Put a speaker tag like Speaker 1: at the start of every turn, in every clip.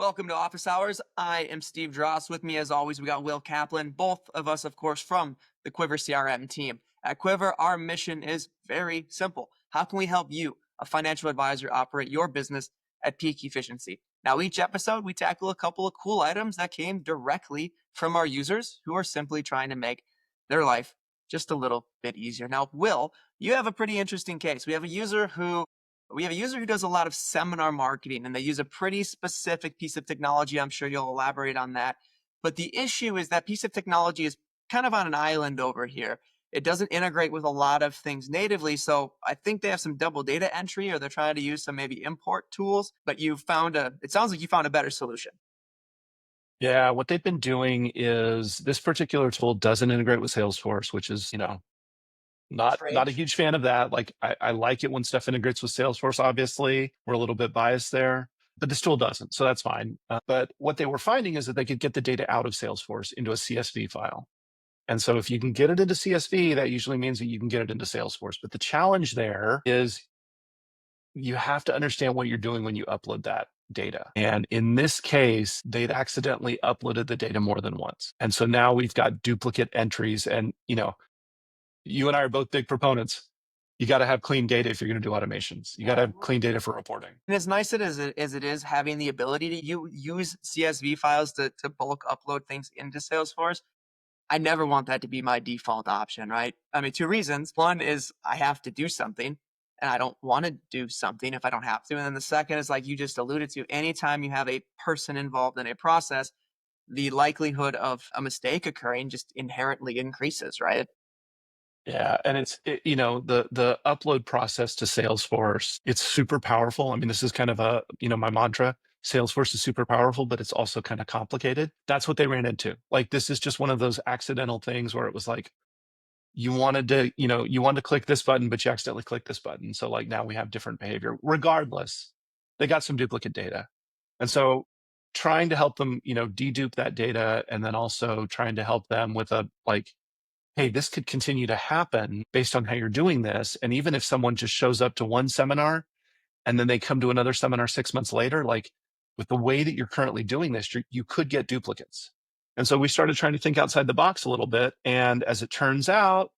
Speaker 1: Welcome to Office Hours. I am Steve Drost. With me, as always, we got Will Kaplan, both of us, of course, from the Quivr CRM team. At Quivr, our mission is very simple. How can we help you, a financial advisor, operate your business at peak efficiency? Now, each episode, we tackle a couple of cool items that came directly from our users who are simply trying to make their life just a little bit easier. Now, Will, you have a pretty interesting case. We have a user who does a lot of seminar marketing, and they use a pretty specific piece of technology. I'm sure you'll elaborate on that. But the issue is that piece of technology is kind of on an island over here. It doesn't integrate with a lot of things natively. So I think they have some double data entry, or they're trying to use some maybe import tools, but it sounds like you found a better solution.
Speaker 2: Yeah, what they've been doing is this particular tool doesn't integrate with Salesforce, which is, not a
Speaker 1: Strange.
Speaker 2: huge fan of that. Like I like it when stuff integrates with Salesforce, obviously. We're a little bit biased there, but this tool doesn't, so that's fine. But what they were finding is that they could get the data out of Salesforce into a CSV file. And so if you can get it into CSV, that usually means that you can get it into Salesforce. But the challenge there is you have to understand what you're doing when you upload that data. And in this case, they'd accidentally uploaded the data more than once. And so now we've got duplicate entries. And, you and I are both big proponents. You got to have clean data if you're going to do automations. You got to have clean data for reporting.
Speaker 1: And as nice as it is having the ability to use CSV files to bulk upload things into Salesforce, I never want that to be my default option, right? I mean, two reasons. One is I have to do something and I don't want to do something if I don't have to. And then the second is, like you just alluded to, anytime you have a person involved in a process, the likelihood of a mistake occurring just inherently increases, right?
Speaker 2: Yeah, and the upload process to Salesforce, it's super powerful. I mean, this is kind of my mantra. Salesforce is super powerful, but it's also kind of complicated. That's what they ran into. Like this is just one of those accidental things where it was like you wanted to click this button, but you accidentally clicked this button. So like now we have different behavior. Regardless, they got some duplicate data. And so trying to help them, dedupe that data and then also trying to help them with a like, hey, this could continue to happen based on how you're doing this. And even if someone just shows up to one seminar and then they come to another seminar 6 months later, like with the way that you're currently doing this, you could get duplicates. And so we started trying to think outside the box a little bit. And as it turns out,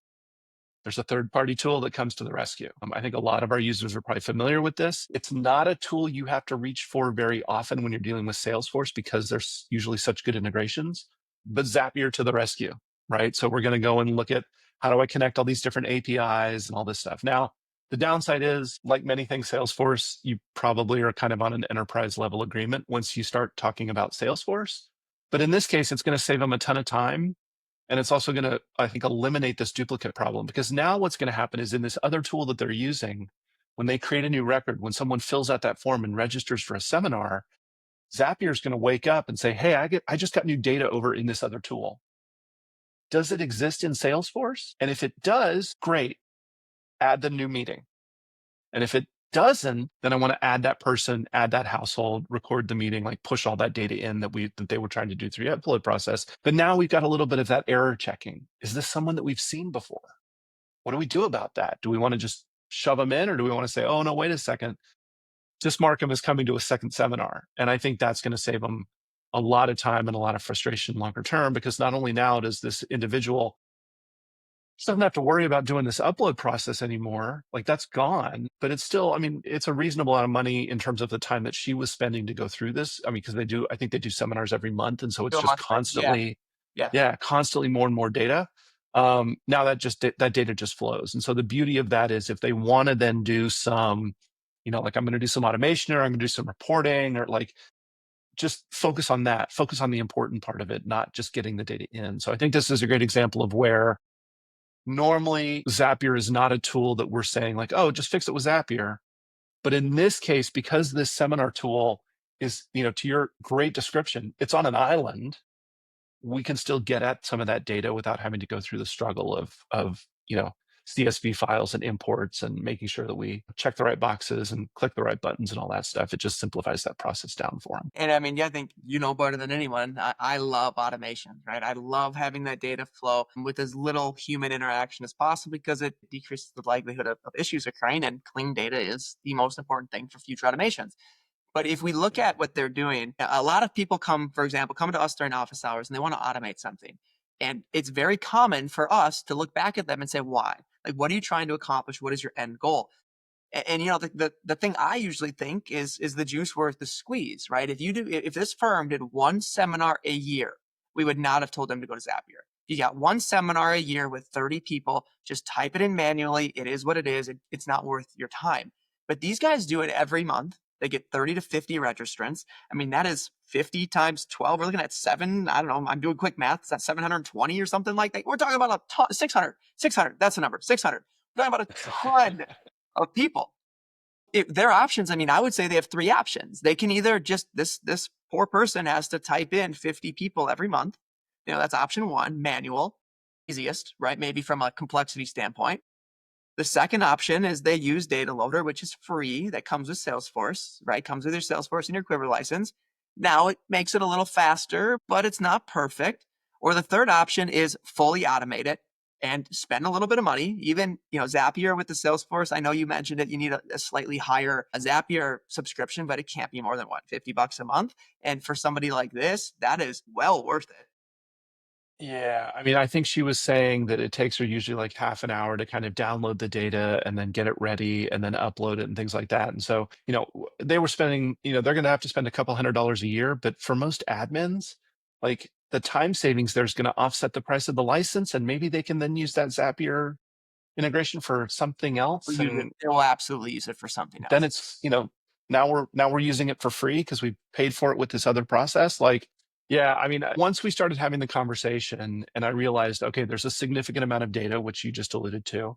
Speaker 2: there's a third-party tool that comes to the rescue. I think a lot of our users are probably familiar with this. It's not a tool you have to reach for very often when you're dealing with Salesforce because there's usually such good integrations, but Zapier to the rescue, right? So we're going to go and look at how do I connect all these different APIs and all this stuff. Now, the downside is, like many things Salesforce, you probably are kind of on an enterprise level agreement once you start talking about Salesforce. But in this case, it's going to save them a ton of time. And it's also going to, I think, eliminate this duplicate problem because now what's going to happen is in this other tool that they're using, when they create a new record, when someone fills out that form and registers for a seminar, Zapier is going to wake up and say, hey, I just got new data over in this other tool. Does it exist in Salesforce? And if it does, great, add the new meeting. And if it doesn't, then I want to add that person, add that household, record the meeting, like push all that data in that they were trying to do through the upload process. But now we've got a little bit of that error checking. Is this someone that we've seen before? What do we do about that? Do we want to just shove them in, or do we want to say, oh no, wait a second, just mark them as coming to a second seminar? And I think that's going to save them a lot of time and a lot of frustration longer term, because not only now does this individual doesn't have to worry about doing this upload process anymore. Like that's gone, but it's still, I mean, it's a reasonable amount of money in terms of the time that she was spending to go through this. I mean, because I think they do seminars every month. And so it's
Speaker 1: So
Speaker 2: just
Speaker 1: much, yeah,
Speaker 2: constantly,
Speaker 1: yeah.
Speaker 2: yeah, constantly more and more data. Now that data just flows. And so the beauty of that is if they want to then do some, like I'm going to do some automation or I'm going to do some reporting or like, just focus on that, focus on the important part of it, not just getting the data in. So I think this is a great example of where normally, Zapier is not a tool that we're saying like, oh, just fix it with Zapier. But in this case, because this seminar tool is, to your great description, it's on an island, we can still get at some of that data without having to go through the struggle of CSV files and imports and making sure that we check the right boxes and click the right buttons and all that stuff. It just simplifies that process down for them.
Speaker 1: And I mean, yeah, I think you know better than anyone. I love automation, right? I love having that data flow with as little human interaction as possible because it decreases the likelihood of issues occurring. And clean data is the most important thing for future automations. But if we look at what they're doing, a lot of people come, for example, come to us during office hours and they want to automate something. And it's very common for us to look back at them and say, why? Like, what are you trying to accomplish? What is your end goal? And you know, the thing I usually think is the juice worth the squeeze, right? If this firm did one seminar a year, we would not have told them to go to Zapier. You got one seminar a year with 30 people, just type it in manually. It is what it is. It's not worth your time. But these guys do it every month. They get 30 to 50 registrants. I mean, that is 50 times 12. We're looking at seven. I don't know. I'm doing quick math. Is that 720 or something like that? We're talking about a ton, 600. That's the number. 600. We're talking about a ton of people. Their options, I mean, I would say they have three options. They can either just, this poor person has to type in 50 people every month. You know, that's option one, manual, easiest, right? Maybe from a complexity standpoint. The second option is they use Data Loader, which is free, that comes with Salesforce, right? Comes with your Salesforce and your Quivr license. Now it makes it a little faster, but it's not perfect. Or the third option is fully automate it and spend a little bit of money. Even, you know, Zapier with the Salesforce, I know you mentioned it, you need a slightly higher Zapier subscription, but it can't be more than what, $50 a month. And for somebody like this, that is well worth it.
Speaker 2: Yeah, I mean, I think she was saying that it takes her usually like half an hour to kind of download the data and then get it ready and then upload it and things like that. And so, they were spending, they're going to have to spend a couple $100 a year, but for most admins, like the time savings there's going to offset the price of the license, and maybe they can then use that Zapier integration for something else. And
Speaker 1: They will absolutely use it for something
Speaker 2: then
Speaker 1: else.
Speaker 2: it's, now we're using it for free because we paid for it with this other process. Like, yeah, I mean, once we started having the conversation and I realized, okay, there's a significant amount of data, which you just alluded to,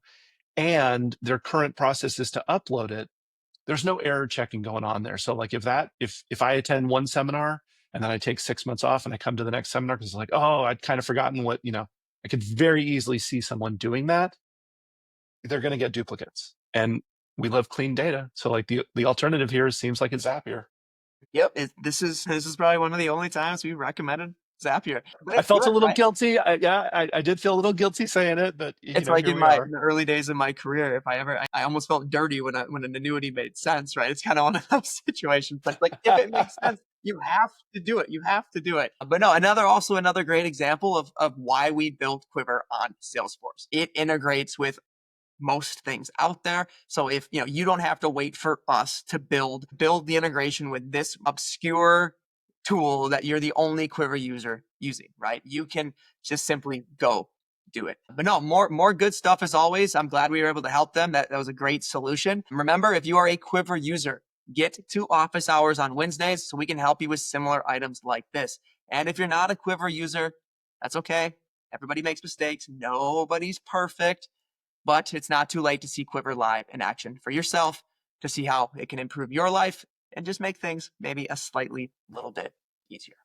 Speaker 2: and their current process is to upload it, there's no error checking going on there. So like if I attend one seminar and then I take 6 months off and I come to the next seminar because it's like, oh, I'd kind of forgotten what, I could very easily see someone doing that. They're going to get duplicates. And we love clean data. So like the alternative here seems like it's Zapier.
Speaker 1: Yep, this is probably one of the only times we recommended Zapier. But
Speaker 2: I
Speaker 1: it's
Speaker 2: felt a
Speaker 1: good,
Speaker 2: little
Speaker 1: right?
Speaker 2: guilty. I did feel a little guilty saying it, but
Speaker 1: It's like
Speaker 2: here
Speaker 1: in
Speaker 2: we are.
Speaker 1: the early days of my career, if I almost felt dirty when an annuity made sense, right? It's kind of one of those situations. But like, if it makes sense, you have to do it. You have to do it. But no, another great example of why we built Quivr on Salesforce. It integrates with most things out there. So if you don't have to wait for us to build the integration with this obscure tool that you're the only Quivr user using, right? You can just simply go do it. But no, more good stuff as always. I'm glad we were able to help them. That was a great solution. Remember, if you are a Quivr user, get to office hours on Wednesdays so we can help you with similar items like this. And if you're not a Quivr user, that's okay. Everybody makes mistakes. Nobody's perfect. But it's not too late to see Quivr live in action for yourself, to see how it can improve your life and just make things maybe a slightly little bit easier.